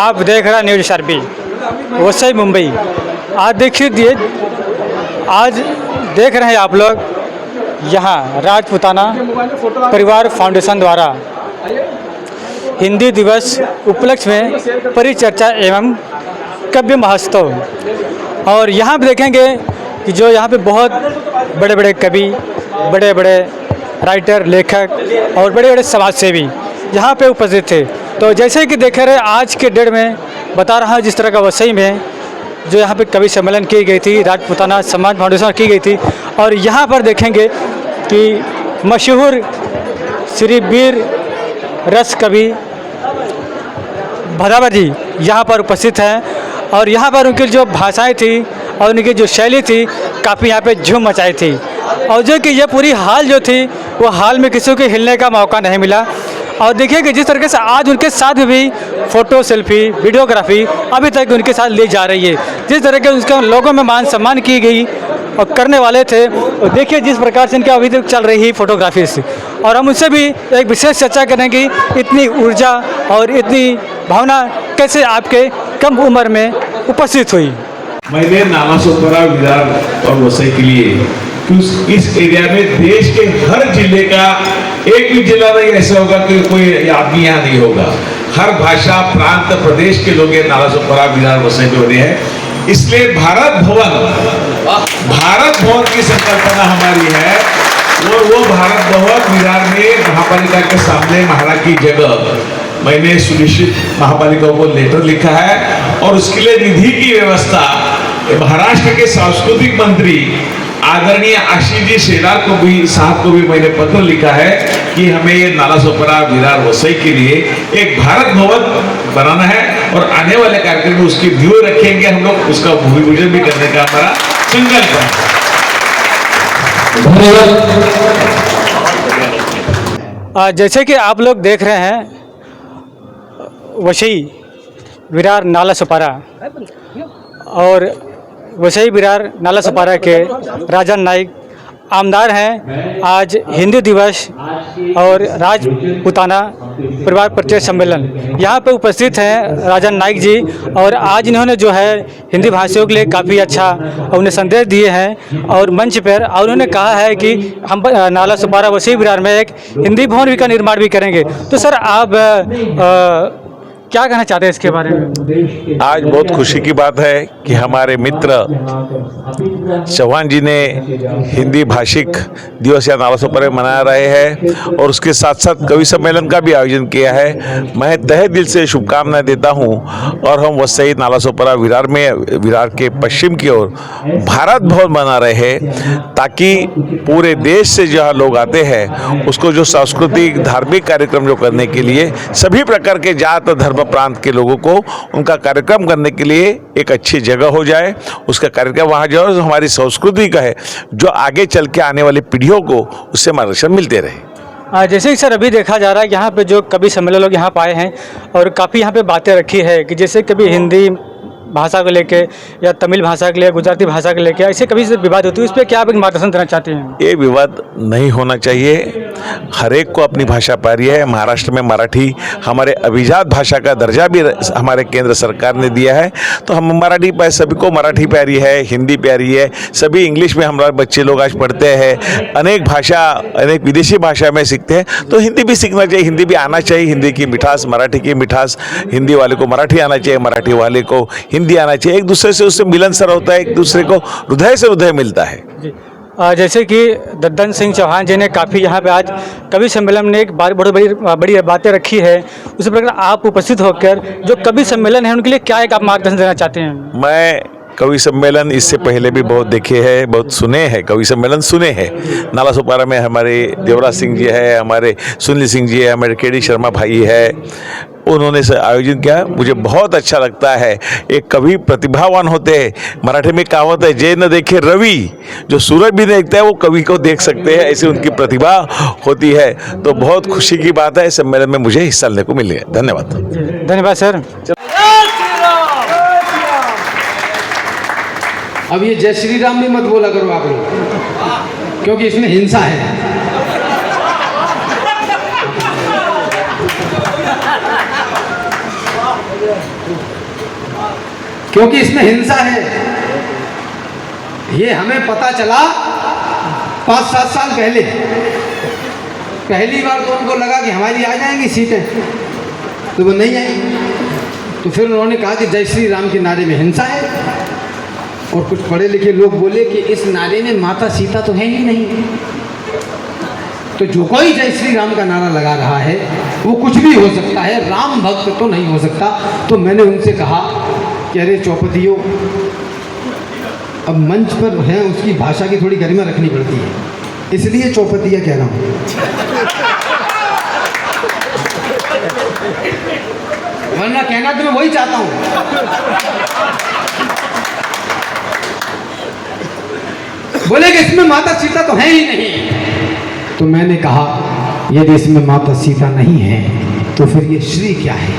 आप देख रहे हैं न्यूज आरपी वसई मुंबई। आज देखिए, आज देख रहे हैं आप लोग यहाँ राजपूताना परिवार फाउंडेशन द्वारा हिंदी दिवस उपलक्ष्य में परिचर्चा एवं काव्य महोत्सव। और यहाँ पे देखेंगे कि जो यहाँ पे बहुत बड़े बड़े कवि, बड़े बड़े राइटर, लेखक और बड़े बड़े समाजसेवी यहाँ पे उपस्थित थे। तो जैसे कि देख रहे आज के डेट में बता रहा हूँ, जिस तरह का वसई में जो यहाँ पे कवि सम्मेलन की गई थी, राजपूताना समाज फाउंडेशन की गई थी। और यहाँ पर देखेंगे कि मशहूर श्री वीर रस कवि भदावर जी यहाँ पर उपस्थित हैं। और यहाँ पर उनकी जो भाषाएं थी और उनकी जो शैली थी काफ़ी यहाँ पे झूम मचाई थी। और जो कि ये पूरी हाल जो थी वो हाल में किसी को हिलने का मौका नहीं मिला। और देखिए कि जिस तरीके से आज उनके साथ भी फ़ोटो, सेल्फी, वीडियोग्राफी अभी तक उनके साथ ली जा रही है। जिस तरह के उसका लोगों में मान सम्मान की गई और करने वाले थे, और देखिए जिस प्रकार से इनकी अभी तक चल रही है फोटोग्राफी से। और हम उनसे भी एक विशेष चर्चा करेंगे, इतनी ऊर्जा और इतनी भावना कैसे आपके कम उम्र में उपस्थित हुई। मैंने नालासोपारा, विरार और वसई के लिए इस एरिया में देश के हर जिले का एक भी जिला नहीं ऐसा होगा कि कोई आदमी यहाँ नहीं होगा। हर भाषा, प्रांत, प्रदेश के लोग नालासोपारा, विरार, वसई में हो रहे हैं। इसलिए भारत भवन की संकल्पना हमारी है। और वो भारत भवन विरार में महापालिका के सामने महाराज की जगह मैंने सुनिश्चित महापालिका को लेटर लिखा है। और उसके लिए निधि की व्यवस्था महाराष्ट्र के सांस्कृतिक मंत्री आदरणीय आशीष जी शेलार को भी साहब को भी मैंने पत्र लिखा है कि हमें ये नालासोपारा, विरार, वसई के लिए एक भारत भवन बनाना है। और आने वाले कार्यक्रम में उसकी व्यू रखेंगे हम लोग, उसका भूमि पूजन भी करने का हमारा संकल्प है। जैसे कि आप लोग देख रहे हैं वसई, विरार, नालासोपारा और वसई, विरार, नालासोपारा के राजन नाइक आमदार हैं। आज हिंदी दिवस और राजपूताना परिवार परिचय सम्मेलन यहाँ पे उपस्थित हैं राजन नाइक जी। और आज इन्होंने जो है हिंदी भाषियों के लिए काफ़ी अच्छा उन्हें संदेश दिए हैं और मंच पर। और उन्होंने कहा है कि हम नालासोपारा, वसई, विरार में एक हिंदी भवन का निर्माण भी करेंगे। तो सर आप क्या कहना चाहते हैं इसके बारे में? आज बहुत खुशी की बात है कि हमारे मित्र चौहान जी ने हिंदी भाषिक दिवस या नालासोपारा में मना रहे हैं और उसके साथ साथ कवि सम्मेलन का भी आयोजन किया है। मैं तहे दिल से शुभकामनाएं देता हूं। और हम वसई, नालासोपारा, विरार में, विरार के पश्चिम की ओर भारत भवन बना रहे हैं ताकि पूरे देश से जहाँ लोग आते हैं उसको जो सांस्कृतिक धार्मिक कार्यक्रम जो करने के लिए सभी प्रकार के जात धर्म प्रांत के लोगों को उनका कार्यक्रम करने के लिए एक अच्छी जगह हो जाए। उसका कार्यक्रम वहाँ जो हमारी संस्कृति का है, जो आगे चल के आने वाली पीढ़ियों को उससे मार्गदर्शन मिलते रहे। जैसे कि सर अभी देखा जा रहा है यहाँ पे जो कवि सम्मेलन लोग यहाँ पाए हैं और काफ़ी यहाँ पे बातें रखी है कि जैसे कभी हिंदी भाषा को लेके या तमिल भाषा के लिए, गुजराती भाषा को लेके ऐसे कभी से विवाद होती है, उस पर क्या आप एक मार्गदर्शन देना चाहते हैं? ये विवाद नहीं होना चाहिए। हर एक को अपनी भाषा प्यारी है। महाराष्ट्र में मराठी हमारे अभिजात भाषा का दर्जा भी हमारे केंद्र सरकार ने दिया है। तो हम मराठी सभी को मराठी प्यारी है, हिंदी प्यारी है। सभी इंग्लिश में हमारे बच्चे लोग आज पढ़ते हैं, अनेक भाषा, अनेक विदेशी भाषा में सीखते हैं। तो हिंदी भी सीखना चाहिए, हिंदी भी आना चाहिए। हिंदी की मिठास, मराठी की मिठास, हिंदी वाले को मराठी आना चाहिए, मराठी वाले को हिंदी आना चाहिए। एक दूसरे से उससे मिलनसार होता है, एक दूसरे को हृदय से हृदय मिलता है। जैसे कि दद्दन सिंह चौहान जी ने काफ़ी यहाँ पे आज कवि सम्मेलन में एक बहुत बड़ी बातें रखी है। उसी प्रकार आप उपस्थित होकर जो कवि सम्मेलन है उनके लिए क्या एक आप मार्गदर्शन देना चाहते हैं? मैं कवि सम्मेलन इससे पहले भी बहुत देखे हैं, बहुत सुने हैं, कवि सम्मेलन सुने हैं। नालासोपारा में हमारे देवराज सिंह जी है, हमारे सुनील सिंह जी है, हमारे केडी शर्मा भाई है, उन्होंने से आयोजन किया। मुझे बहुत अच्छा लगता है। एक कवि प्रतिभावान होते हैं। मराठी में कहावत है, जय न देखे रवि, जो सूरज भी देखता है वो कवि को देख सकते हैं, ऐसी उनकी प्रतिभा होती है। तो बहुत खुशी की बात है, इस सम्मेलन में मुझे हिस्सा लेने को मिल गया। धन्यवाद। धन्यवाद सर। अब ये जय श्री राम भी मत बोला करो आप लोग, क्योंकि इसमें हिंसा है। क्योंकि इसमें हिंसा है। ये हमें पता चला 5-7 साल पहले। पहली बार तो उनको लगा कि हमारी आ जाएंगी सीटें, तो वो नहीं आई। तो फिर उन्होंने कहा कि जय श्री राम के नारे में हिंसा है। और कुछ पढ़े लिखे लोग बोले कि इस नारे में माता सीता तो है ही नहीं, तो जो कोई जय श्री राम का नारा लगा रहा है वो कुछ भी हो सकता है, राम भक्त तो नहीं हो सकता। तो मैंने उनसे कहा कि अरे चौपतियों, अब मंच पर है, उसकी भाषा की थोड़ी गरिमा रखनी पड़ती है, इसलिए चौपतिया कह रहा हूँ। वरना कहना तो मैं वही चाहता हूँ। बोले कि इसमें माता सीता तो है ही नहीं। तो मैंने कहा यदि इसमें माता सीता नहीं है तो फिर ये श्री क्या है?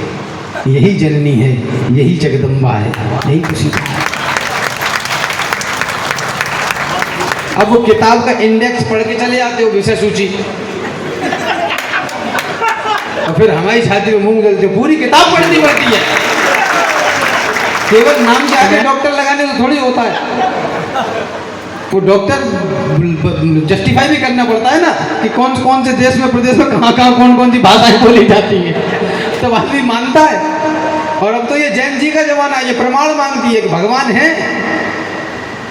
यही जननी है, यही जगदम्बा है, यही तो सीता है। अब वो किताब का इंडेक्स पढ़ के चले जाते हो, विषय सूची, और फिर हमारी छाती में मूंग जलते, पूरी किताब पढ़नी पड़ती है। केवल नाम के आगे डॉक्टर लगाने से थोड़ी होता है। वो डॉक्टर जस्टिफाई भी करना पड़ता है ना कि कौन कौन से देश में, प्रदेश में, कहाँ कहाँ कौन कौन सी भाषाएं बोली जाती है, तो आदमी मानता है। और अब तो ये जैन जी का जमाना है, ये प्रमाण मांगती है कि भगवान है,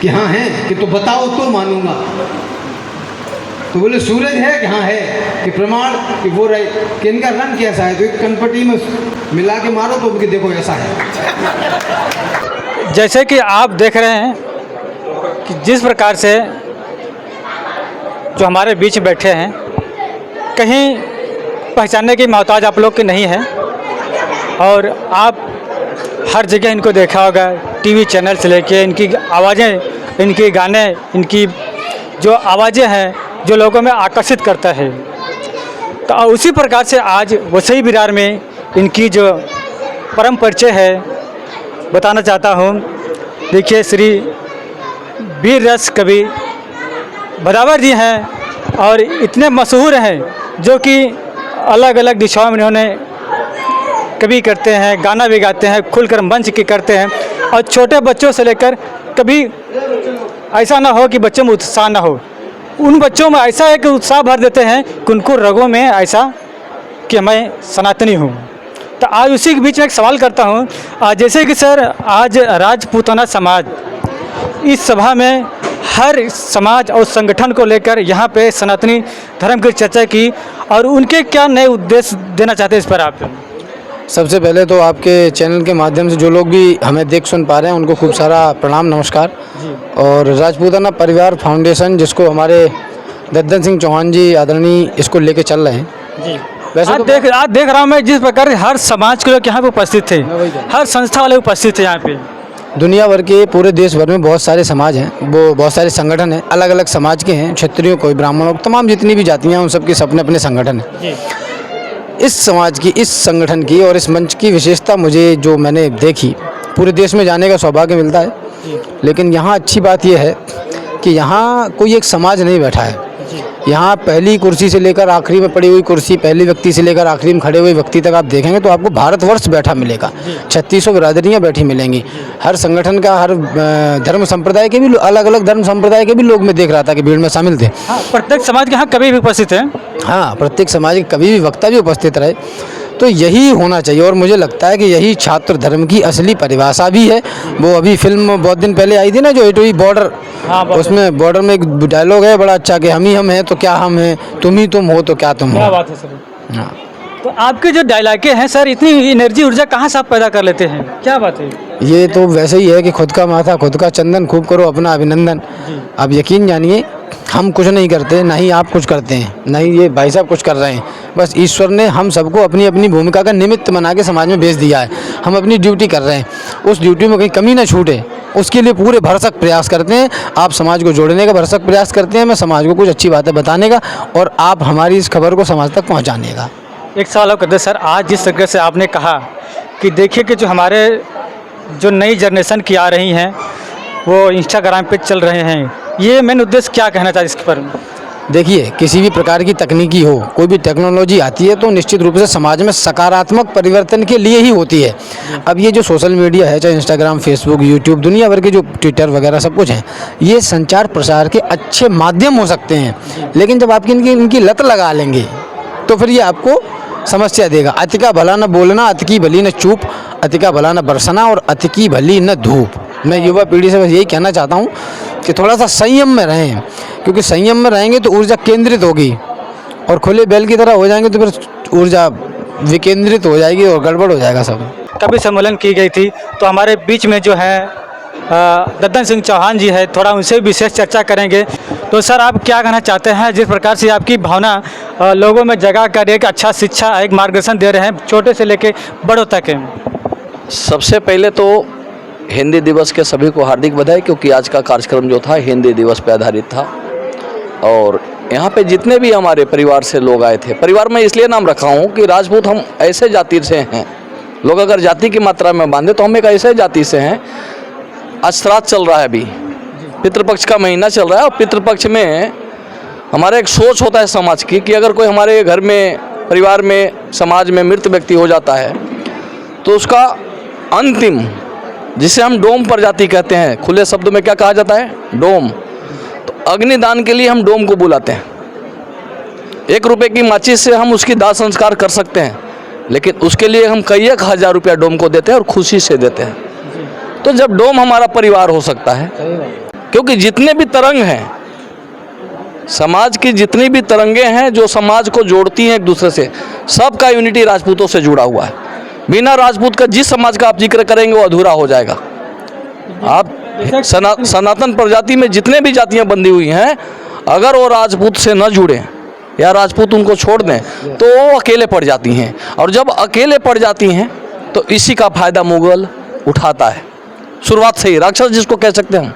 कि हाँ है, कि तो बताओ तो मानूंगा। तो बोले सूरज है, कि हाँ है, कि प्रमाण, कि वो रहे, कि इनका रंग कैसा है, तो एक कनपटी में मिला के मारो तो कि देखो ऐसा है। जैसे कि आप देख रहे हैं कि जिस प्रकार से जो हमारे बीच बैठे हैं, कहीं पहचानने की मोहताज आप लोग की नहीं है। और आप हर जगह इनको देखा होगा, टीवी चैनल से लेके इनकी आवाज़ें, इनके गाने, इनकी जो आवाज़ें हैं जो लोगों में आकर्षित करता है। तो उसी प्रकार से आज वसई विरार में इनकी जो परम परिचय है बताना चाहता हूँ। देखिए, श्री वीर रस कवि भदावर जी हैं और इतने मशहूर हैं जो कि अलग अलग दिशाओं में इन्होंने कवि करते हैं, गाना भी गाते हैं, खुलकर मंच के करते हैं। और छोटे बच्चों से लेकर कभी ऐसा ना हो कि बच्चों में उत्साह ना हो, उन बच्चों में ऐसा है कि उत्साह भर देते हैं कि उनको रगों में ऐसा कि मैं सनातनी हूँ। तो आज उसी के बीच में एक सवाल करता हूँ, जैसे कि सर आज राजपूताना समाज इस सभा में हर समाज और संगठन को लेकर यहाँ पे सनातनी धर्म की चर्चा की, और उनके क्या नए उद्देश्य देना चाहते हैं इस पर आप? सबसे पहले तो आपके चैनल के माध्यम से जो लोग भी हमें देख सुन पा रहे हैं उनको खूब सारा प्रणाम, नमस्कार। और राजपूताना परिवार फाउंडेशन, जिसको हमारे दद्दन सिंह चौहान जी आदरणीय इसको लेके चल रहे हैं जी। वैसे आज तो देख रहा हूँ मैं जिस प्रकार हर समाज के लोग यहाँ पे उपस्थित थे, हर संस्था वाले उपस्थित थे यहाँ पे। दुनिया भर के, पूरे देश भर में बहुत सारे समाज हैं, वो बहुत सारे संगठन हैं, अलग अलग समाज के हैं, क्षत्रियों, कोई ब्राह्मणों, तमाम जितनी भी जातियाँ हैं उन सब के अपने अपने संगठन हैं। इस समाज की, इस संगठन की और इस मंच की विशेषता मुझे जो मैंने देखी, पूरे देश में जाने का सौभाग्य मिलता है, लेकिन यहाँ अच्छी बात यह है कि यहाँ कोई एक समाज नहीं बैठा है। यहाँ पहली कुर्सी से लेकर आखिरी में पड़ी हुई कुर्सी, पहले व्यक्ति से लेकर आखिरी में खड़े हुए व्यक्ति तक आप देखेंगे तो आपको भारतवर्ष बैठा मिलेगा, 3600 बिरादरियाँ बैठी मिलेंगी। हर संगठन का, हर धर्म संप्रदाय के भी, अलग अलग धर्म संप्रदाय के भी लोग मैं देख रहा था कि भीड़ में शामिल थे। हाँ, प्रत्येक समाज के यहाँ कवि भी उपस्थित हैं। हाँ, प्रत्येक समाज के कवि भी, वक्ता भी उपस्थित रहे, तो यही होना चाहिए। और मुझे लगता है कि यही छात्र धर्म की असली परिभाषा भी है। वो अभी फिल्म बहुत दिन पहले आई थी ना, जो इटवी बॉर्डर, उसमें बॉर्डर में एक डायलॉग है बड़ा अच्छा कि हम ही हम हैं तो क्या हम हैं, तुम ही तुम हो तो क्या तुम हो। क्या बात है सर। हाँ, तो आपके जो डायलॉगे हैं सर, इतनी एनर्जी, ऊर्जा कहाँ से आप पैदा कर लेते हैं? क्या बात है? ये तो वैसे ही है कि खुद का माथा खुद का चंदन, खूब करो अपना अभिनंदन। अब यकीन जानिए, हम कुछ नहीं करते, ना ही आप कुछ करते हैं, ना ही ये भाई साहब कुछ कर रहे हैं। बस ईश्वर ने हम सबको अपनी अपनी भूमिका का निमित्त बना के समाज में भेज दिया है। हम अपनी ड्यूटी कर रहे हैं, उस ड्यूटी में कहीं कमी ना छूटे, उसके लिए पूरे भरसक प्रयास करते हैं। आप समाज को जोड़ने का भरसक प्रयास करते हैं, मैं समाज को कुछ अच्छी बातें बताने का, और आप हमारी इस खबर को समाज तक पहुँचाने का। एक सवाल और करते सर, आज जिस तरह से आपने कहा कि देखिए कि जो हमारे जो नई जनरेशन की आ रही हैं वो इंस्टाग्राम पे चल रहे हैं, ये मेन उद्देश्य क्या कहना चाहिए इस पर? देखिए, किसी भी प्रकार की तकनीकी हो, कोई भी टेक्नोलॉजी आती है तो निश्चित रूप से समाज में सकारात्मक परिवर्तन के लिए ही होती है। अब ये जो सोशल मीडिया है, चाहे इंस्टाग्राम, फेसबुक, यूट्यूब, दुनिया भर के जो ट्विटर वगैरह सब कुछ हैं, ये संचार प्रसार के अच्छे माध्यम हो सकते हैं, लेकिन जब आपकी इनकी लत लगा लेंगे तो फिर ये आपको समस्या देगा। अति का भला न बोलना, अति की भली न चूप, अति का भला न बरसना और अति की भली न धूप। मैं युवा पीढ़ी से बस यही कहना चाहता हूँ कि थोड़ा सा संयम में रहें, क्योंकि संयम में रहेंगे तो ऊर्जा केंद्रित होगी, और खुले बैल की तरह हो जाएंगे तो फिर ऊर्जा विकेंद्रित हो जाएगी और गड़बड़ हो जाएगा सब। कभी सम्मेलन की गई थी तो हमारे बीच में जो है दद्दन सिंह चौहान जी है, थोड़ा उनसे विशेष चर्चा करेंगे। तो सर, आप क्या कहना चाहते हैं, जिस प्रकार से आपकी भावना लोगों में जगा कर एक अच्छा शिक्षा, एक मार्गदर्शन दे रहे हैं छोटे से लेके बड़ों तक है। सबसे पहले तो हिंदी दिवस के सभी को हार्दिक बधाई, क्योंकि आज का कार्यक्रम जो था हिंदी दिवस पे आधारित था। और यहाँ पे जितने भी हमारे परिवार से लोग आए थे, परिवार में इसलिए नाम रखा हूँ कि राजपूत हम ऐसे जाति से हैं, लोग अगर जाति की मात्रा में बांधे तो हम एक ऐसे जाति से हैं। आज श्राद्ध चल रहा है, अभी पितृपक्ष का महीना चल रहा है, और पितृपक्ष में हमारा एक सोच होता है समाज की कि अगर कोई हमारे घर में, परिवार में, समाज में मृत व्यक्ति हो जाता है तो उसका अंतिम, जिसे हम डोम प्रजाति कहते हैं, खुले शब्दों में क्या कहा जाता है, डोम। तो अग्निदान के लिए हम डोम को बुलाते हैं। 1 रुपये की माचिस से हम उसकी दाह संस्कार कर सकते हैं, लेकिन उसके लिए हम कई 1,000 रुपया डोम को देते हैं और खुशी से देते हैं। तो जब डोम हमारा परिवार हो सकता है, क्योंकि जितने भी तरंग हैं, समाज की जितनी भी तरंगें हैं जो समाज को जोड़ती हैं एक दूसरे से, सबका यूनिटी राजपूतों से जुड़ा हुआ है। बिना राजपूत का जिस समाज का आप जिक्र करेंगे वो अधूरा हो जाएगा। आप सनातन प्रजाति में जितने भी जातियां बंधी हुई हैं, अगर वो राजपूत से न जुड़े या राजपूत उनको छोड़ दें तो वो अकेले पड़ जाती हैं, और जब अकेले पड़ जाती हैं तो इसी का फायदा मुगल उठाता है। शुरुआत से ही राक्षस जिसको कह सकते हैं हम,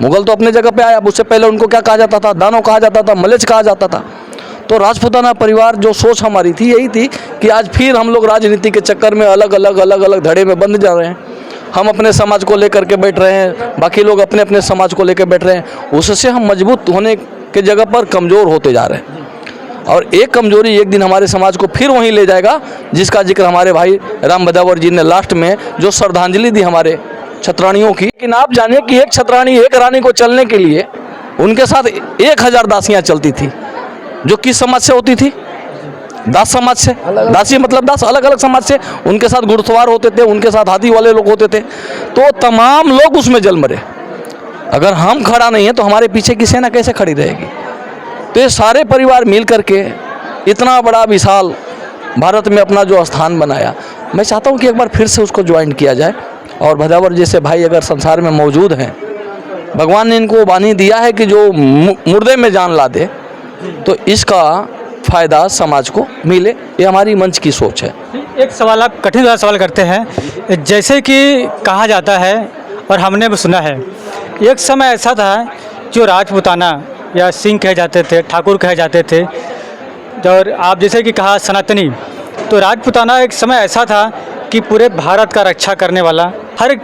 मुगल तो अपने जगह पे आया, उससे पहले उनको क्या कहा जाता था, दानव कहा जाता था, मलेच्छ कहा जाता था। तो राजपूताना परिवार, जो सोच हमारी थी यही थी कि आज फिर हम लोग राजनीति के चक्कर में अलग अलग धड़े में बंध जा रहे हैं। हम अपने समाज को लेकर के बैठ रहे हैं, बाकी लोग अपने अपने समाज को लेकर बैठ रहे हैं। उससे हम मजबूत होने के जगह पर कमज़ोर होते जा रहे हैं, और एक कमजोरी एक दिन हमारे समाज को फिर वहीं ले जाएगा, जिसका जिक्र हमारे भाई राम भदावर जी ने लास्ट में जो श्रद्धांजलि दी हमारे छत्राणियों की। लेकिन आप जानिए कि एक छत्राणी, एक रानी को चलने के लिए उनके साथ 1000 दासियाँ चलती थी, जो किस समाज से होती थी, दास समाज से। दासी मतलब दास, अलग अलग समाज से। उनके साथ घुड़सवार होते थे, उनके साथ हाथी वाले लोग होते थे, तो तमाम लोग उसमें जल मरे। अगर हम खड़ा नहीं है तो हमारे पीछे की सेना कैसे खड़ी रहेगी। तो ये सारे परिवार मिल करके इतना बड़ा विशाल भारत में अपना जो स्थान बनाया, मैं चाहता हूँ कि एक बार फिर से उसको ज्वाइन किया जाए। और भदावर जैसे भाई अगर संसार में मौजूद हैं, भगवान ने इनको वाणी दिया है कि जो मुर्दे में जान ला दे, तो इसका फ़ायदा समाज को मिले, ये हमारी मंच की सोच है। एक सवाल, आप कठिन वाला सवाल करते हैं, जैसे कि कहा जाता है और हमने भी सुना है, एक समय ऐसा था जो राजपूताना या सिंह कहे जाते थे, ठाकुर कहे जाते थे, और आप जैसे कि कहा सनातनी, तो राजपूताना एक समय ऐसा था कि पूरे भारत का रक्षा करने वाला, हर एक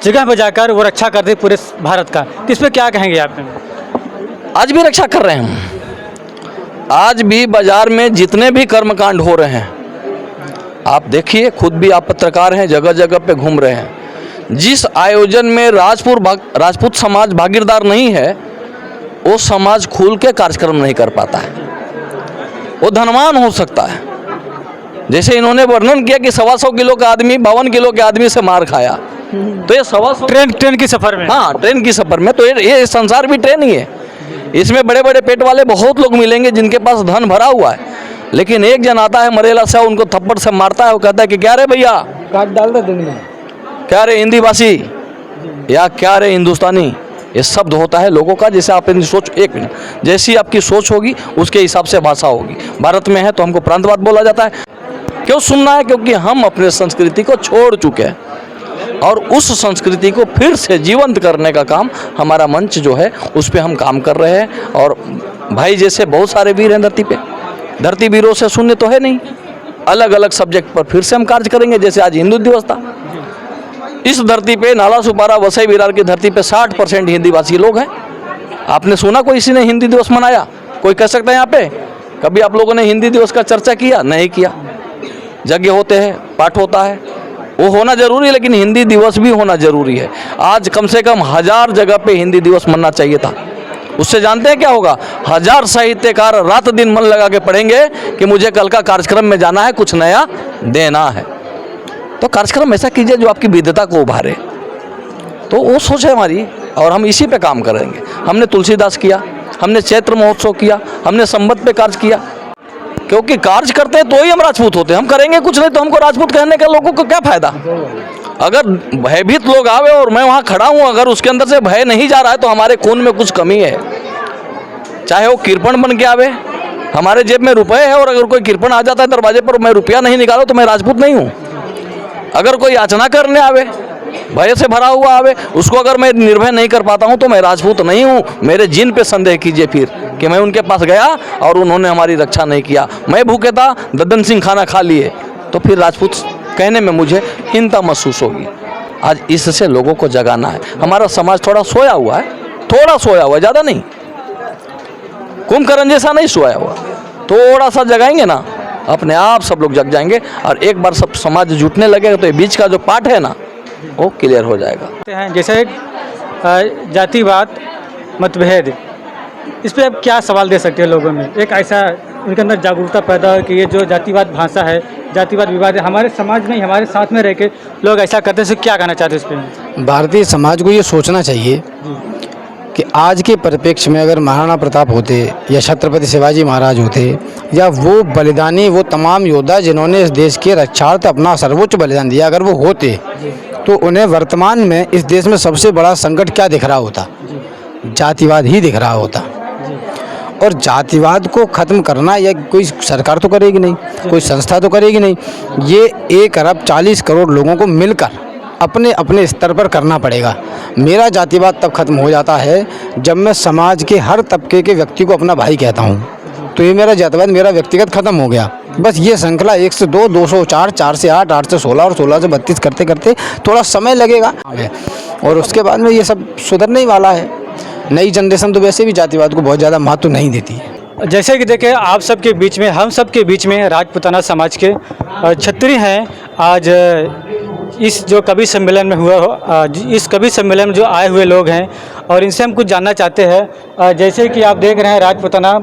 जगह पर जाकर वो रक्षा करते पूरे भारत का। इस पर क्या कहेंगे आप? आज भी रक्षा कर रहे हैं हम। आज भी बाजार में जितने भी कर्मकांड हो रहे हैं, आप देखिए, खुद भी आप पत्रकार हैं, जगह जगह पे घूम रहे हैं। जिस आयोजन में राजपूत समाज भागीदार नहीं है, वो समाज खुल के कार्यक्रम नहीं कर पाता है। वो धनवान हो सकता है, जैसे इन्होंने वर्णन किया कि 125 किलो का आदमी 52 किलो के आदमी से मार खाया, तो ये 125 ट्रेन की सफ़र में, हाँ ट्रेन की सफ़र में, तो ये संसार भी ट्रेन ही है। इसमें बड़े बड़े पेट वाले बहुत लोग मिलेंगे जिनके पास धन भरा हुआ है, लेकिन एक जन आता है मरेला सा, उनको थप्पड़ से मारता है, वो कहता है कि क्या रे भैया, काट डाल दे दिन में, क्या रे हिंदी भाषी, या क्या रे हिंदुस्तानी। ये शब्द होता है लोगों का, जैसे आप इनकी सोच, एक मिनट, जैसी आपकी सोच होगी उसके हिसाब से भाषा होगी। भारत में है तो हमको प्रांतवाद बोला जाता है। क्यों सुनना है? क्योंकि हम अपने संस्कृति को छोड़ चुके हैं, और उस संस्कृति को फिर से जीवंत करने का काम हमारा मंच जो है उस पर हम काम कर रहे हैं। और भाई जैसे बहुत सारे वीर हैं धरती पे, धरती वीरों से शून्य तो है नहीं। अलग अलग सब्जेक्ट पर फिर से हम कार्य करेंगे। जैसे आज हिंदू दिवस था, इस धरती पे नाला सुपारा वसई विरार की धरती पे 60% हिंदी भाषी लोग हैं। आपने सुना कोई किसी ने हिंदी दिवस मनाया? कोई कह सकता है यहाँ पे कभी आप लोगों ने हिंदी दिवस का चर्चा किया? नहीं किया। यज्ञ होते हैं, पाठ होता है, वो होना जरूरी है, लेकिन हिंदी दिवस भी होना जरूरी है। आज कम से कम 1000 जगह पे हिंदी दिवस मनाना चाहिए था। उससे जानते हैं क्या होगा? 1000 साहित्यकार रात दिन मन लगा के पढ़ेंगे कि मुझे कल का कार्यक्रम में जाना है, कुछ नया देना है। तो कार्यक्रम ऐसा कीजिए जो आपकी विविधता को उभारे। तो वो सोच है हमारी, और हम इसी पे काम करेंगे। हमने तुलसीदास किया, हमने चैत्र महोत्सव किया, हमने संबत पे कार्य किया, क्योंकि कार्य करते हैं तो ही हम राजपूत होते हैं। हम करेंगे कुछ नहीं तो हमको राजपूत कहने का लोगों को क्या फायदा? अगर भयभीत लोग आवे और मैं वहाँ खड़ा हूँ, अगर उसके अंदर से भय नहीं जा रहा है तो हमारे खून में कुछ कमी है। चाहे वो कृपण बन के आवे, हमारे जेब में रुपए है, और अगर कोई कृपण आ जाता है दरवाजे पर, मैं रुपया नहीं निकालो तो मैं राजपूत नहीं हूँ। अगर कोई याचना करने आवे, भय से भरा हुआ आवे, उसको अगर मैं निर्भय नहीं कर पाता हूँ तो मैं राजपूत नहीं हूँ। मेरे जिन पे संदेह कीजिए फिर कि मैं उनके पास गया और उन्होंने हमारी रक्षा नहीं किया। मैं भूखे था, दद्दन सिंह खाना खा लिए, तो फिर राजपूत कहने में मुझे हीनता महसूस होगी। आज इससे लोगों को जगाना है। हमारा समाज थोड़ा सोया हुआ है, थोड़ा सोया हुआ है, ज़्यादा नहीं, कुंभकर्ण जैसा नहीं सोया हुआ। थोड़ा सा जगाएंगे ना, अपने आप सब लोग जग जाएंगे, और एक बार सब समाज जुटने लगेगा तो ये बीच का जो पार्ट है ना वो क्लियर हो जाएगा। जैसे जातिवाद, मतभेद, इस पे आप क्या सवाल दे सकते हैं लोगों में? एक ऐसा उनके अंदर जागरूकता पैदा हो कि ये जो जातिवाद भाषा है, जातिवाद विवाद है, हमारे समाज में, हमारे साथ में रह के लोग ऐसा करते हैं। क्या कहना चाहते हैं इस पर? भारतीय समाज को ये सोचना चाहिए कि आज के परिप्रेक्ष्य में अगर महाराणा प्रताप होते या छत्रपति शिवाजी महाराज होते, या वो बलिदानी, वो तमाम योद्धा जिन्होंने इस देश के रक्षार्थ अपना सर्वोच्च बलिदान दिया, अगर वो होते तो उन्हें वर्तमान में इस देश में सबसे बड़ा संकट क्या दिख रहा होता? जातिवाद ही दिख रहा होता। और जातिवाद को ख़त्म करना या कोई सरकार तो करेगी नहीं, कोई संस्था तो करेगी नहीं, ये 1 अरब 40 करोड़ लोगों को मिलकर अपने अपने स्तर पर करना पड़ेगा। मेरा जातिवाद तब खत्म हो जाता है जब मैं समाज के हर तबके के व्यक्ति को अपना भाई कहता हूँ, तो ये मेरा जातिवाद, मेरा व्यक्तिगत खत्म हो गया। बस ये श्रृंखला 1 से 2, 2 से 4, 4 से 8, 8 से 16 और 16 से 32 करते करते थोड़ा समय लगेगा, और उसके बाद में ये सब सुधरने ही वाला है। नई जनरेशन तो वैसे भी जातिवाद को बहुत ज़्यादा महत्व नहीं देती है। जैसे कि देखें, आप सबके बीच में, हम सब के बीच में राजपूताना समाज के क्षत्रिय हैं। आज इस जो कवि सम्मेलन में हुआ, इस कवि सम्मेलन में जो आए हुए लोग हैं, और इनसे हम कुछ जानना चाहते हैं। जैसे कि आप देख रहे हैं, राजपूताना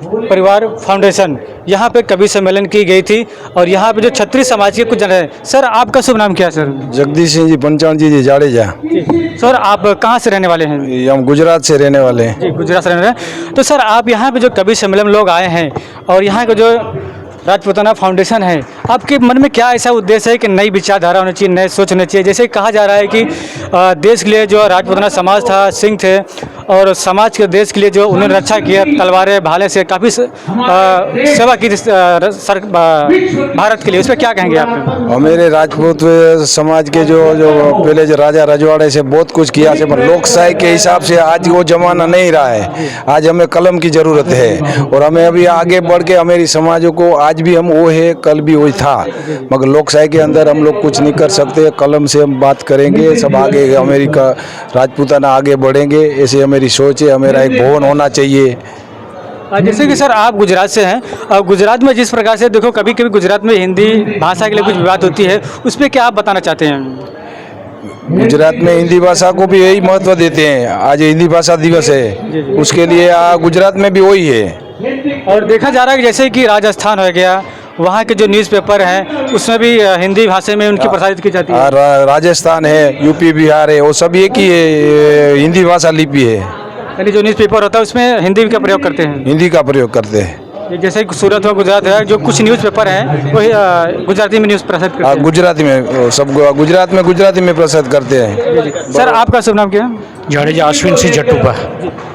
परिवार फाउंडेशन, यहाँ पे कवि सम्मेलन की गई थी, और यहाँ पे जो क्षत्रिय समाज के कुछ जन हैं। सर, आपका शुभ नाम क्या है सर? जगदीश सिंह जी, पंचान जी जाडेजा। सर, आप कहाँ से रहने वाले हैं? हम गुजरात से रहने वाले हैं। जी, गुजरात से रहने वाले हैं। तो सर, आप यहाँ पे जो कवि सम्मेलन लोग आए हैं, और यहाँ का जो राजपूताना फाउंडेशन है, आपके मन में क्या ऐसा उद्देश्य है कि नई विचारधारा होनी चाहिए, नए सोच होनी चाहिए? जैसे कहा जा रहा है कि देश के लिए जो राजपूताना समाज था, सिंह थे, और समाज के देश के लिए जो उन्होंने रक्षा किया, तलवारें भाले से काफ़ी सेवा की भारत के लिए, उस पर क्या कहेंगे आप? हमारे राजपूत समाज के जो पहले जो राजा रजवाड़े से बहुत कुछ किया से, पर लोकशाही के हिसाब से आज वो जमाना नहीं रहा है। आज हमें कलम की ज़रूरत है, और हमें अभी आगे बढ़ के हमारी समाजों को, आज भी हम वो है, कल भी वही था, मगर लोकशाही के अंदर हम लोग कुछ नहीं कर सकते। कलम से हम बात करेंगे, सब आगे अमेरिका राजपूताना आगे बढ़ेंगे, ऐसे हमारी सोच है। हमारा एक भवन होना चाहिए। जैसे कि सर, आप गुजरात से हैं, और गुजरात में जिस प्रकार से देखो, कभी कभी गुजरात में हिंदी भाषा के लिए कुछ विवाद होती है, उस पर क्या आप बताना चाहते हैं? गुजरात में हिंदी भाषा को भी यही महत्व देते हैं। आज हिंदी भाषा दिवस है, उसके लिए गुजरात में भी वही है। और देखा जा रहा है कि जैसे कि राजस्थान हो गया, वहाँ के जो न्यूज़पेपर हैं उसमें भी हिंदी भाषा में उनकी प्रसारित की जाती है। राजस्थान है, यूपी बिहार है, वो सब एक ही है, हिंदी भाषा लिपि है। यानी जो न्यूज़पेपर होता है उसमें हिंदी का प्रयोग करते हैं। हिंदी का प्रयोग करते हैं। जैसे कि सूरत हो, गुजरात है, जो कुछ न्यूज़पेपर हैं वही गुजराती में न्यूज़ प्रसारित करते हैं। गुजराती में, सब गुजराती में प्रसारित करते हैं। सर, आपका शुभ नाम क्या है? जाडेजा अश्विन सिंह जटुपा।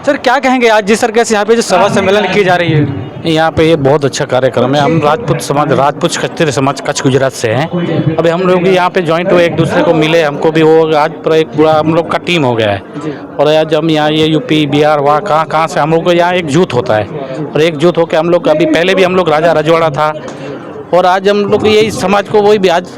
सर, क्या कहेंगे आज जिस तरह से यहाँ पे जो सभा सम्मेलन की जा रही है? यहाँ पे ये बहुत अच्छा कार्यक्रम है। हम राजपूत समाज, राजपूत क्षत्रिय समाज कच्छ गुजरात से हैं। अभी हम लोग यहाँ पे ज्वाइंट हुए, एक दूसरे को मिले, हमको भी वो आज पर एक पूरा हम लोग का टीम हो गया है। और आज हम यहाँ ये यूपी बिहार वहाँ कहाँ से हम लोग को यहाँ एकजुट होता है, और एकजुट होकर हम लोग अभी पहले भी हम लोग राजा रजवाड़ा था, और आज हम लोग यही समाज को वही भी आज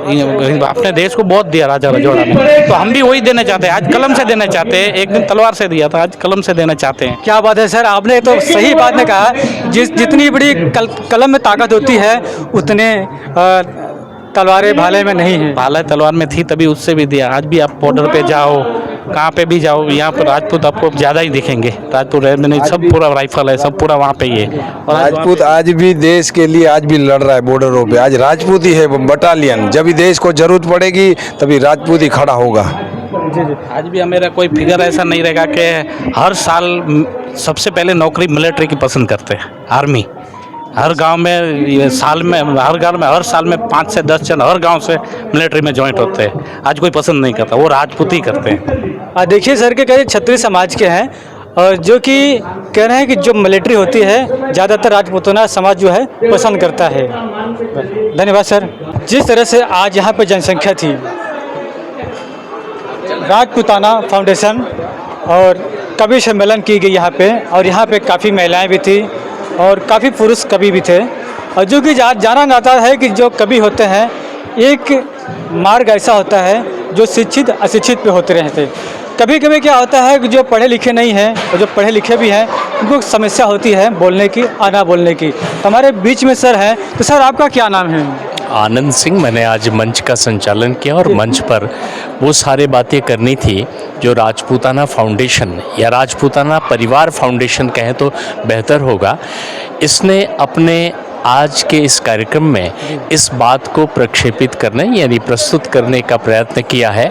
अपने देश को बहुत दिया राजा रजवाड़ा ने, तो हम भी वही देना चाहते हैं। आज कलम से देना चाहते हैं, एक दिन तलवार से दिया था, आज कलम से देना चाहते हैं। क्या बात है सर, आपने तो सही बात ने कहा। जितनी बड़ी कलम में ताकत होती है उतने तलवारें भाले में नहीं है। भाला तलवार में थी तभी उससे भी दिया। आज भी आप बॉर्डर पे जाओ, कहाँ पे भी जाओ, यहाँ पर राजपूत आपको ज़्यादा ही दिखेंगे। राजपूत में नहीं, सब पूरा राइफल है, सब पूरा वहाँ पे ही है। और राजपूत आज भी देश के लिए आज भी लड़ रहा है बॉर्डरों पे। आज राजपूत ही है बटालियन। जब भी देश को जरूरत पड़ेगी तभी राजपूत ही खड़ा होगा। आज भी मेरा कोई फिगर ऐसा नहीं रहेगा कि हर साल सबसे पहले नौकरी मिलिट्री की पसंद करते हैं, आर्मी। हर गांव में ये साल में हर घर में हर साल में 5 से 10 जन हर गांव से मिलिट्री में ज्वाइंट होते हैं। आज कोई पसंद नहीं करता, वो राजपूत ही करते हैं। देखिए सर के कई क्षत्रिय समाज के हैं और जो कि कह रहे हैं कि जो मिलिट्री होती है ज़्यादातर राजपूताना समाज जो है पसंद करता है। धन्यवाद सर। जिस तरह से आज यहाँ पर जनसंख्या थी, राजपूताना फाउंडेशन और कवि सम्मेलन की गई यहाँ पे, और यहाँ पे काफ़ी महिलाएं भी थी और काफ़ी पुरुष कवि भी थे। और जो कि जाना जाता है कि जो कवि होते हैं एक मार्ग ऐसा होता है जो शिक्षित अशिक्षित पे होते रहते। कभी कभी क्या होता है कि जो पढ़े लिखे नहीं हैं और जो पढ़े लिखे भी हैं उनको समस्या होती है बोलने की, आना बोलने की। तो हमारे बीच में सर हैं, तो सर आपका क्या नाम है? आनंद सिंह। मैंने आज मंच का संचालन किया और मंच पर वो सारे बातें करनी थी जो राजपूताना फाउंडेशन या राजपूताना परिवार फाउंडेशन कहें तो बेहतर होगा। इसने अपने आज के इस कार्यक्रम में इस बात को प्रक्षेपित करने यानी प्रस्तुत करने का प्रयत्न किया है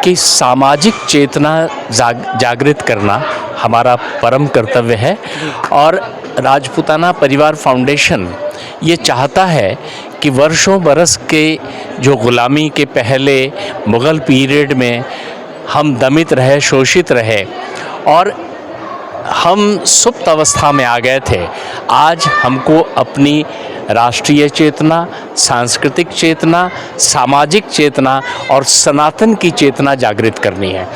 कि सामाजिक चेतना जागृत करना हमारा परम कर्तव्य है। और राजपूताना परिवार फाउंडेशन ये चाहता है कि वर्षों बरस के जो ग़ुलामी के पहले मुग़ल पीरियड में हम दमित रहे, शोषित रहे और हम सुप्त अवस्था में आ गए थे। आज हमको अपनी राष्ट्रीय चेतना, सांस्कृतिक चेतना, सामाजिक चेतना और सनातन की चेतना जागृत करनी है।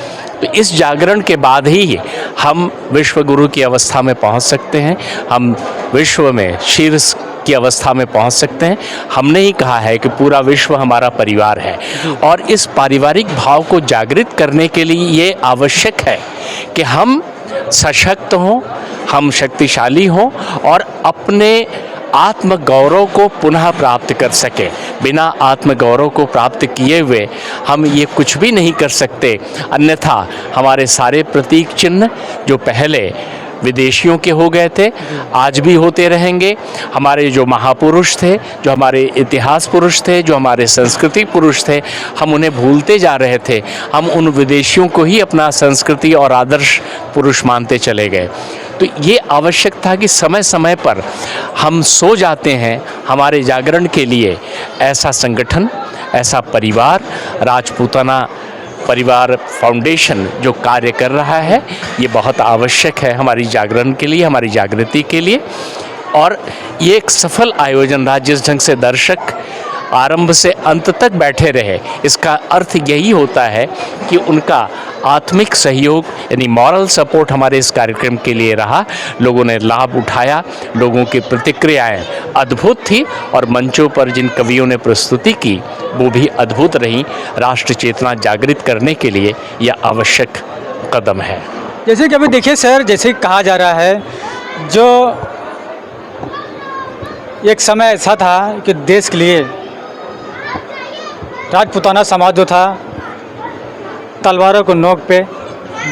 तो इस जागरण के बाद ही हम विश्व गुरु की अवस्था में पहुंच सकते हैं, हम विश्व में शीर्ष की अवस्था में पहुंच सकते हैं। हमने ही कहा है कि पूरा विश्व हमारा परिवार है और इस पारिवारिक भाव को जागृत करने के लिए ये आवश्यक है कि हम सशक्त हों, हम शक्तिशाली हों और अपने आत्मगौरव को पुनः प्राप्त कर सके। बिना आत्मगौरव को प्राप्त किए हुए हम ये कुछ भी नहीं कर सकते। अन्यथा हमारे सारे प्रतीक चिन्ह जो पहले विदेशियों के हो गए थे आज भी होते रहेंगे। हमारे जो महापुरुष थे, जो हमारे इतिहास पुरुष थे, जो हमारे संस्कृति पुरुष थे, हम उन्हें भूलते जा रहे थे। हम उन विदेशियों को ही अपना संस्कृति और आदर्श पुरुष मानते चले गए। तो ये आवश्यक था कि समय समय पर हम सो जाते हैं। हमारे जागरण के लिए ऐसा संगठन, ऐसा परिवार राजपूताना परिवार फाउंडेशन जो कार्य कर रहा है ये बहुत आवश्यक है हमारी जागरण के लिए, हमारी जागृति के लिए। और ये एक सफल आयोजन रहा। जिस ढंग से दर्शक आरंभ से अंत तक बैठे रहे, इसका अर्थ यही होता है कि उनका आत्मिक सहयोग यानी मॉरल सपोर्ट हमारे इस कार्यक्रम के लिए रहा। लोगों ने लाभ उठाया, लोगों की प्रतिक्रियाएं अद्भुत थी और मंचों पर जिन कवियों ने प्रस्तुति की वो भी अद्भुत रहीं। राष्ट्र चेतना जागृत करने के लिए यह आवश्यक कदम है। जैसे कि अभी देखिए सर, जैसे कहा जा रहा है जो एक समय ऐसा था कि देश के लिए राजपूताना समाज जो था तलवारों को नोक पे,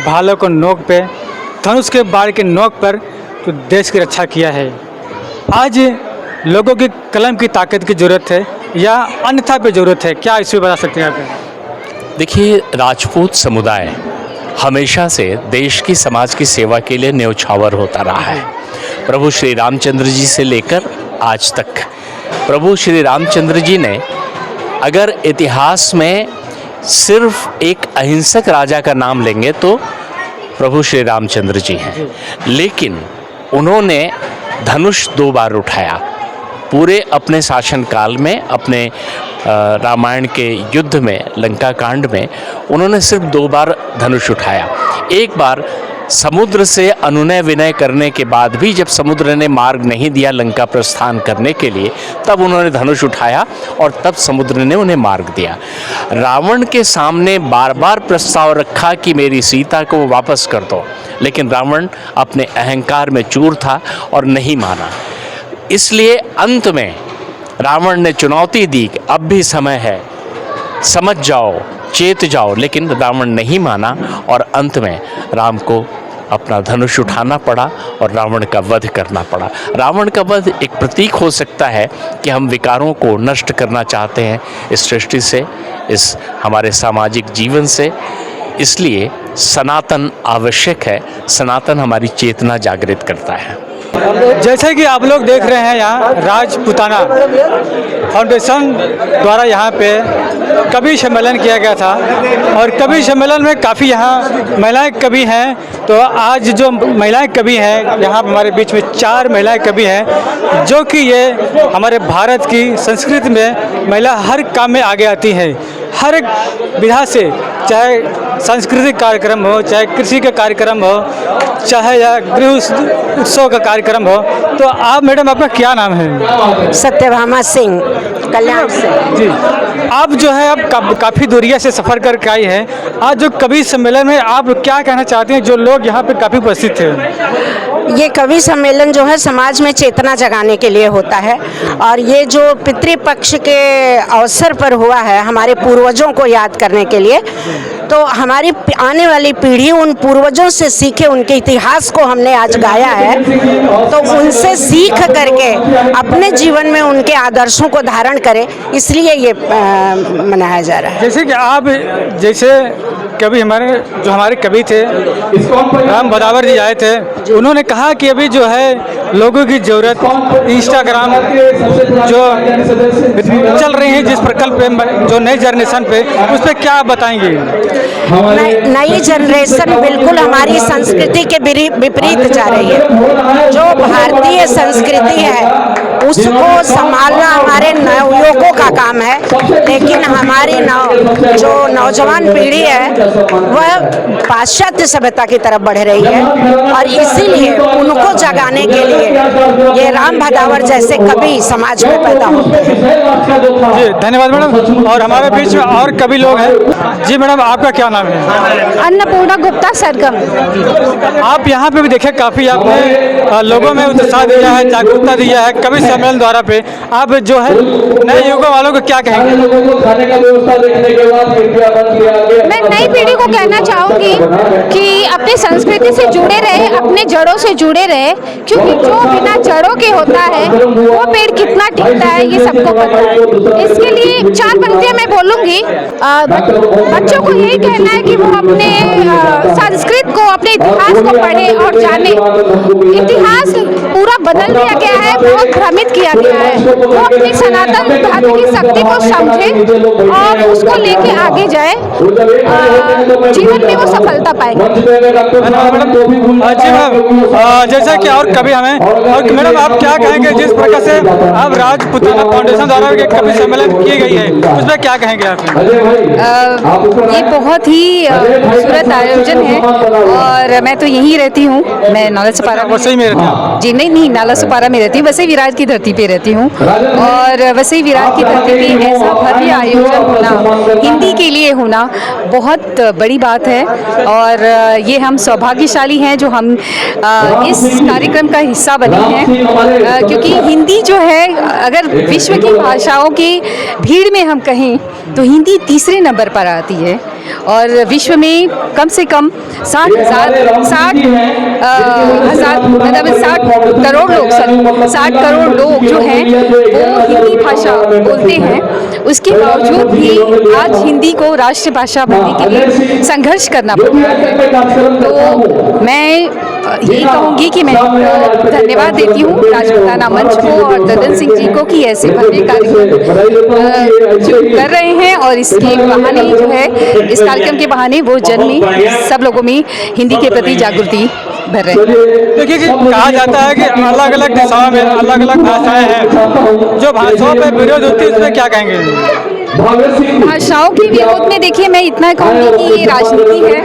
भालों को नोक पे, धनुष के बाढ़ के नोक पर तो देश की रक्षा किया है। आज लोगों की कलम की ताकत की ज़रूरत है या अन्यथा पे ज़रूरत है, क्या इसमें बता सकते हैं आप? देखिए, राजपूत समुदाय हमेशा से देश की समाज की सेवा के लिए न्यौछावर होता रहा है। प्रभु श्री रामचंद्र जी से लेकर आज तक प्रभु श्री रामचंद्र जी ने अगर इतिहास में सिर्फ एक अहिंसक राजा का नाम लेंगे तो प्रभु श्री रामचंद्र जी हैं, लेकिन उन्होंने धनुष 2 बार उठाया। पूरे अपने शासनकाल में, अपने रामायण के युद्ध में, लंका कांड में उन्होंने सिर्फ 2 बार धनुष उठाया। एक बार समुद्र से अनुनय विनय करने के बाद भी जब समुद्र ने मार्ग नहीं दिया लंका प्रस्थान करने के लिए, तब उन्होंने धनुष उठाया और तब समुद्र ने उन्हें मार्ग दिया। रावण के सामने बार बार प्रस्ताव रखा कि मेरी सीता को वापस कर दो, लेकिन रावण अपने अहंकार में चूर था और नहीं माना। इसलिए अंत में रावण ने चुनौती दी कि अब भी समय है, समझ जाओ, चेत जाओ, लेकिन रावण नहीं माना और अंत में राम को अपना धनुष उठाना पड़ा और रावण का वध करना पड़ा। रावण का वध एक प्रतीक हो सकता है कि हम विकारों को नष्ट करना चाहते हैं इस सृष्टि से, इस हमारे सामाजिक जीवन से। इसलिए सनातन आवश्यक है, सनातन हमारी चेतना जागृत करता है। जैसे कि आप लोग देख रहे हैं यहाँ राजपूताना फाउंडेशन द्वारा यहाँ पे कवि सम्मेलन किया गया था और कवि सम्मेलन में काफ़ी यहाँ महिलाएं कवि हैं। तो आज जो महिलाएं कवि हैं यहाँ हमारे बीच में 4 महिलाएं कवि हैं, जो कि ये हमारे भारत की संस्कृति में महिला हर काम में आगे आती हैं, हर एक विधा से, चाहे सांस्कृतिक कार्यक्रम हो, चाहे कृषि का कार्यक्रम हो, चाहे या गृह उत्सव का कार्यक्रम हो। तो आप मैडम, आपका क्या नाम है? सत्यभामा सिंह, कल्याण से। जी, आप जो है आप काफ़ी दूरिया से सफ़र करके आई हैं। आज जो कवि सम्मेलन में आप क्या कहना चाहते हैं, जो लोग यहाँ पे काफ़ी उपस्थित थे? ये कवि सम्मेलन जो है समाज में चेतना जगाने के लिए होता है और ये जो पितृपक्ष के अवसर पर हुआ है हमारे पूर्वजों को याद करने के लिए, तो हमारी आने वाली पीढ़ी उन पूर्वजों से सीखे, उनके इतिहास को हमने आज गाया है, तो उनसे सीख करके अपने जीवन में उनके आदर्शों को धारण करें, इसलिए ये मनाया जा रहा है। जैसे कि आप कभी हमारे कवि थे राम भदावर जी आए थे, उन्होंने कहा कि अभी जो है लोगों की ज़रूरत इंस्टाग्राम जो चल रही है जिस प्रकल्प पे, जो नई जनरेशन पे, उस पर क्या आप बताएंगे? नई जनरेशन बिल्कुल हमारी संस्कृति के विपरीत जा रही है। जो भारतीय संस्कृति है उसको संभालना हमारे नवयुवकों का काम है, लेकिन हमारी जो नौजवान पीढ़ी है वह पाश्चात्य सभ्यता की तरफ बढ़ रही है और इसीलिए उनको जगाने के लिए ये राम भदावर जैसे कवि समाज में पैदा होते हैं। जी धन्यवाद मैडम। और हमारे बीच में और कवि लोग हैं। जी मैडम, आपका क्या नाम है? अन्नपूर्णा गुप्ता सरगम। आप यहाँ पे भी देखे काफ़ी आपने लोगों में उत्साह दिया है, जागरूकता दिया है कवि सम्मेलन द्वारा पे। आप जो है नए युगों वालों को क्या कहेंगे? मैं नई पीढ़ी को कहना चाहूँगी कि अपनी संस्कृति से जुड़े रहे, अपने जड़ों से जुड़े रहे, क्योंकि जो बिना जड़ों के होता है वो पेड़ कितना टिकता है ये सबको पता है। इसके लिए 4 पंक्तियाँ मैं बोलूँगी। बच्चों को यही कहना है कि वो अपने संस्कृत को, अपने इतिहास को पढ़े और जाने। इतिहास पूरा बदल दिया गया है, बहुत भ्रमित किया गया है। वो अपनी सनातन धर्म की शक्ति को समझे और उसको लेके आगे जाए, जीवन में वो सफलता पाएंगे। जी मैम, जैसा कि और कभी हमें और मैडम आप क्या कहेंगे जिस प्रकार से आप राजपूताना फाउंडेशन द्वारा एक कवि सम्मेलन की गई है, उस पर क्या कहेंगे आप? ये बहुत ही खूबसूरत आयोजन है और मैं तो यहीं रहती हूँ। मैं नालासोपारा वसई में रहती हूँ। जी नहीं, नालासोपारा में रहती हूँ। वसई विराट की धरती पे रहती हूँ और वसई विराट की धरती पे ऐसा भव्य आयोजन होना, हिंदी के लिए होना बहुत बड़ी बात है और ये हम सौभाग्यशाली हैं जो हम इस कार्यक्रम का हिस्सा बने हैं, क्योंकि हिंदी जो है, अगर विश्व की भाषाओं की भीड़ में हम कहें तो हिंदी तीसरे नंबर पर आती है और विश्व में कम से कम 60 करोड़ लोग जो हैं वो हिंदी भाषा बोलते हैं। उसके बावजूद भी आज हिंदी को राष्ट्रभाषा बनने के लिए संघर्ष करना पड़ता है। तो मैं यही कहूँगी कि मैं धन्यवाद देती हूँ राजपूताना मंच को और ददन सिंह जी को कि ऐसे भव्य कार्यक्रम जो कर रहे हैं और इसके बहाने जो है, इस कार्यक्रम के बहाने वो जन में, सब लोगों में हिंदी के प्रति जागृति भर रहे हैं। देखिए कि कहा जाता है कि अलग अलग दिशाओं में अलग अलग भाषाएं हैं, जो भाषाओं पर विरोध होती है उसमें क्या कहेंगे? भाषाओं के विरोध में देखिए मैं इतना कहूँगी कि ये राजनीति है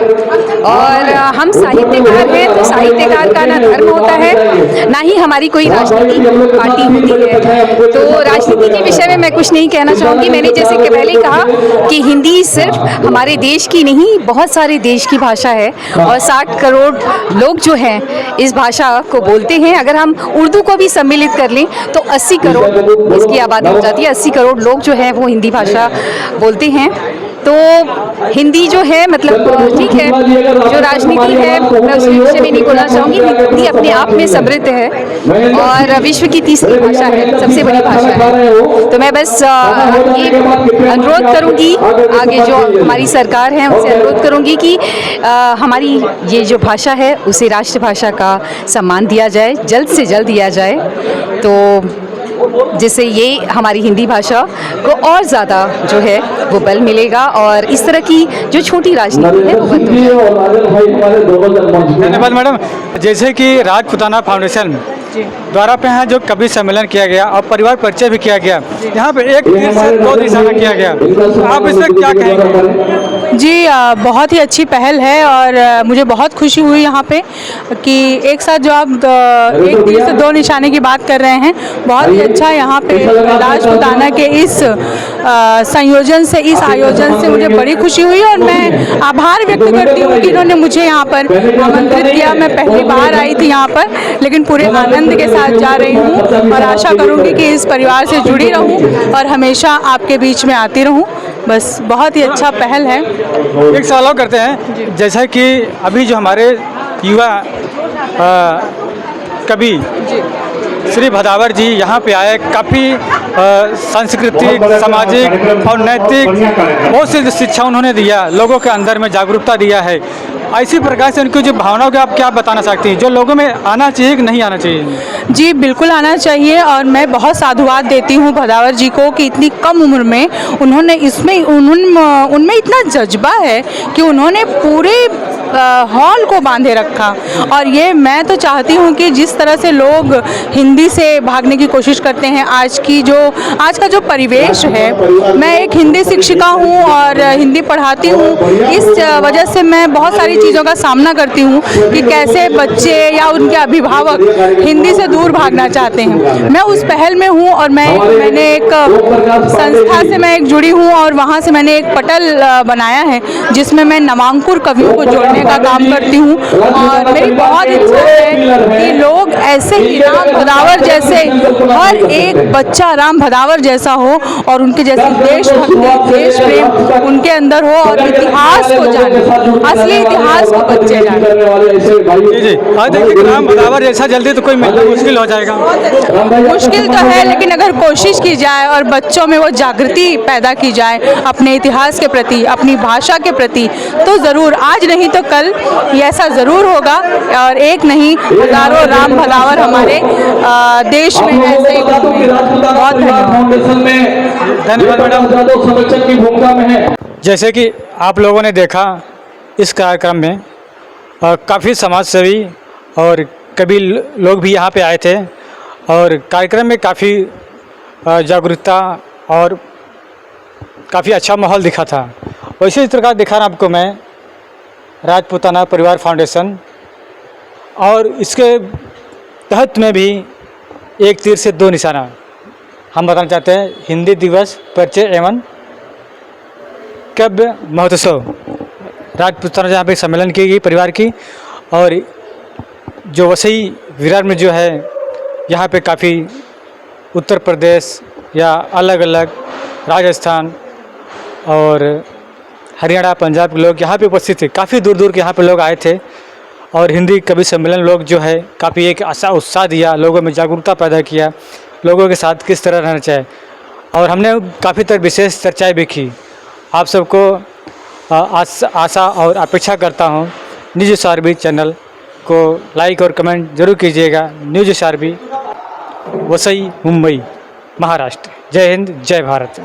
और हम साहित्यकार हैं, तो साहित्यकार का ना धर्म होता है ना ही हमारी कोई राजनीतिक पार्टी होती है। तो राजनीति के विषय में मैं कुछ नहीं कहना चाहूँगी। मैंने जैसे कि पहले कहा कि हिंदी सिर्फ हमारे देश की नहीं, बहुत सारे देश की भाषा है और 60 करोड़ लोग जो हैं इस भाषा को बोलते हैं। अगर हम उर्दू को भी सम्मिलित कर लें तो 80 करोड़ इसकी आबादी हो जाती है। 80 करोड़ लोग जो हैं वो हिंदी भाषा बोलते हैं। तो हिंदी जो है मतलब ठीक है, जो राजनीति है मैं उसके विषय में नहीं बोलना चाहूँगी। हिंदी अपने आप में समृद्ध है और विश्व की तीसरी भाषा है, सबसे बड़ी भाषा है। तो मैं बस ये अनुरोध करूँगी आगे जो हमारी सरकार है उनसे अनुरोध करूँगी कि हमारी ये जो भाषा है उसे राष्ट्रभाषा का सम्मान दिया जाए, जल्द से जल्द दिया जाए, तो जिससे ये हमारी हिंदी भाषा को और ज़्यादा जो है वो बल मिलेगा और इस तरह की जो छोटी राजनीति है वो बंद हो जाए। धन्यवाद मैडम। जैसे कि राजपूताना फाउंडेशन द्वारा पे यहाँ जो कवि सम्मेलन किया गया और परिवार परिचय भी किया गया, यहाँ पे एक तीर से दो निशाना किया गया, आप इसमें क्या कहेंगे? जी बहुत ही अच्छी पहल है और मुझे बहुत खुशी हुई यहाँ पे कि एक साथ जो आप एक तीर से दो निशाने की बात कर रहे हैं, बहुत ही अच्छा यहाँ पे राजपूताना के इस संयोजन से, इस आयोजन से मुझे बड़ी खुशी हुई और मैं आभार व्यक्त करती हूँ कि इन्होंने मुझे यहाँ पर आमंत्रित किया। मैं पहली बार आई थी यहाँ पर, लेकिन पूरे आनंद के साथ जा रही हूँ और आशा करूँगी कि इस परिवार से जुड़ी रहूँ और हमेशा आपके बीच में आती रहूँ। बस बहुत ही अच्छा पहल है। एक सवाल और करते हैं, जैसा कि अभी जो हमारे युवा कवि श्री भदावर जी यहाँ पे आए, काफ़ी सांस्कृतिक, सामाजिक और नैतिक बहुत सी शिक्षा उन्होंने दिया, लोगों के अंदर में जागरूकता दिया है। इसी प्रकार से उनकी जो भावनाओं को आप क्या बताना चाहती हैं, जो लोगों में आना चाहिए कि नहीं आना चाहिए? जी बिल्कुल आना चाहिए और मैं बहुत साधुवाद देती हूँ भदावर जी को कि इतनी कम उम्र में उनमें इतना जज्बा है कि उन्होंने पूरे हॉल को बांधे रखा। और ये मैं तो चाहती हूँ कि जिस तरह से लोग हिंदी से भागने की कोशिश करते हैं, आज का जो परिवेश है, मैं एक हिंदी शिक्षिका हूँ और हिंदी पढ़ाती हूँ, इस वजह से मैं बहुत सारी चीज़ों का सामना करती हूँ कि कैसे बच्चे या उनके अभिभावक हिंदी से दूर भागना चाहते हैं। मैं उस पहल में हूँ और मैंने एक संस्था से मैं एक जुड़ी हूँ और वहाँ से मैंने एक पटल बनाया है जिसमें मैं नवांकुर कवियों को जोड़ने का काम करती हूँ और मेरी बहुत इच्छा है कि लोग ऐसे ही राम भदावर जैसे, हर एक बच्चा राम भदावर जैसा हो और उनके जैसी देशभक्ति, देश प्रेम उनके अंदर हो और इतिहास को जाने, असली इतिहास को बच्चे जाने। जी और देखिए राम भदावर जैसा जल्दी तो कोई मिलना मुश्किल हो जाएगा। मुश्किल तो है, लेकिन अगर कोशिश की जाए और बच्चों में वो जागृति पैदा की जाए अपने इतिहास के प्रति, अपनी भाषा के प्रति, तो ज़रूर आज नहीं तो कल ये ऐसा ज़रूर होगा और एक नहीं हज़ारों राम भदावर हमारे देश में ऐसे ही बहुत धन्यवाद मैडम। जैसे कि आप लोगों ने देखा इस कार्यक्रम में काफ़ी समाजसेवी और कभी लोग भी यहाँ पे आए थे और कार्यक्रम में काफ़ी जागरूकता और काफ़ी अच्छा माहौल दिखा था। वैसे इस प्रकार दिखा रहा आपको मैं राजपूताना परिवार फाउंडेशन और इसके तहत में भी एक तीर से दो निशाना हम बताना चाहते हैं। हिंदी दिवस परिचय एवं काव्य महोत्सव राजपूताना जहाँ पे सम्मेलन की गई परिवार की, और जो वसई विरार में जो है यहाँ पे काफ़ी उत्तर प्रदेश या अलग अलग राजस्थान और हरियाणा पंजाब के लोग यहाँ पे उपस्थित थे। काफ़ी दूर दूर के यहाँ पे लोग आए थे और हिंदी कवि सम्मेलन लोग जो है काफ़ी एक आशा उत्साह दिया, लोगों में जागरूकता पैदा किया, लोगों के साथ किस तरह रहना चाहिए। और हमने काफ़ी तरह विशेष चर्चाएँ भी की। आप सबको आशा और अपेक्षा करता हूँ न्यूज़ SRB चैनल को लाइक और कमेंट जरूर कीजिएगा। News SRB, Vasai, Mumbai, Maharashtra. जय हिंद, जय भारत।